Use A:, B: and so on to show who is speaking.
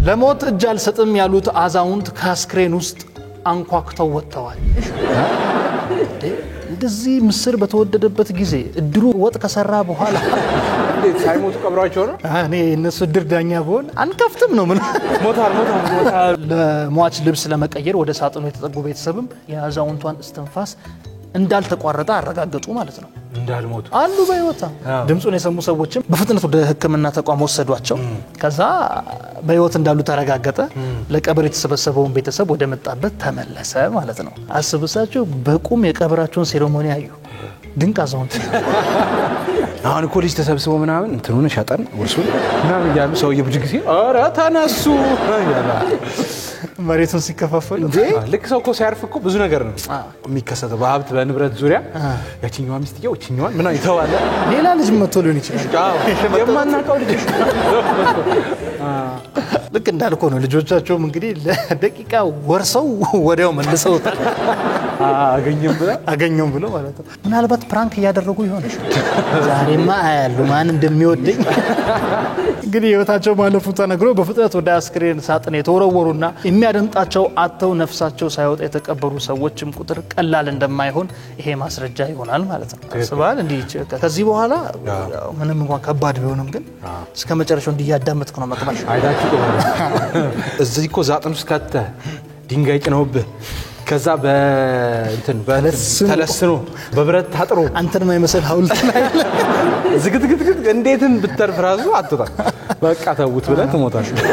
A: ለሞት እጅ አልሰጥም ያሉት አዛውንት ከአስክሬን ውስጥ አንኳኩተው ወጥተዋል። እንደዚህ ምስር በተወደደበት ጊዜ እድሩ ወጥ ከሰራ በኋላ
B: ሳይሞቱ ቀብሯቸው ነው።
A: እኔ እነሱ እድር ዳኛ ብሆን አንከፍትም ነው ምን
B: ሞታል።
A: ለሟች ልብስ ለመቀየር ወደ ሳጥኑ የተጠጉ ቤተሰብም የአዛውንቷን እስትንፋስ እንዳልተቋረጠ አረጋገጡ ማለት ነው።
B: እንዳልሞቱ
A: አሉ በህይወት ድምጹን የሰሙ ሰዎችም በፍጥነት ወደ ሕክምና ተቋም ወሰዷቸው። ከዛ በህይወት እንዳሉ ተረጋገጠ። ለቀብር የተሰበሰበውን ቤተሰብ ወደ መጣበት ተመለሰ ማለት ነው። አስብሳቸው በቁም የቀብራቸውን ሴሬሞኒ አዩ። ድንቅ አዛውንት
B: አሁን ኮሌጅ ተሰብስበው ምናምን እንትኑን ሻጠን ወርሱን ምናምን ያሉ ሰው የብድግ ሲል ኧረ ተነሱ
A: መሬቱን ሲከፋፈል
B: ልክ ሰው እኮ ሲያርፍ እኮ ብዙ ነገር ነው የሚከሰተው በሀብት በንብረት ዙሪያ ያቺኛዋ ሚስትየው እቺኛዋን ምናምን ይተዋል።
A: ሌላ ልጅ መጥቶ ሊሆን ይችላል
B: የማናውቀው ልጅ
A: ልክ እንዳልኮ ነው። ልጆቻቸውም እንግዲህ ለደቂቃ ወርሰው ወዲያው መልሰውታል። አገኘም ብለው ማለት ነው። ምናልባት ፕራንክ እያደረጉ ይሆን ዛሬማ አያሉ ማን እንደሚወደኝ። እንግዲህ ህይወታቸው ማለፉ ተነግሮ በፍጥነት ወደ አስክሬን ሳጥን የተወረወሩና የሚያደምጣቸው አጥተው ነፍሳቸው ሳይወጣ የተቀበሩ ሰዎችም ቁጥር ቀላል እንደማይሆን ይሄ ማስረጃ ይሆናል ማለት ነው። ስባል እንዲህ ከዚህ በኋላ ምንም እንኳን ከባድ ቢሆንም ግን እስከመጨረሻው እንዲያዳምጥኩ ነው መቅበል
B: አይዳችሁ ቆማ እዚህ እኮ ዛጥን ውስጥ ከተህ ድንጋይ ጭነውብህ ከዛ በእንትን ተለስኖ በብረት ታጥሮ
A: አንተን ማይመስል ሐውልት ላይ
B: ዝግትግትግት እንዴትም ብትርፍ ራሱ አትወጣ በቃ ተውት ብለህ ትሞታለህ።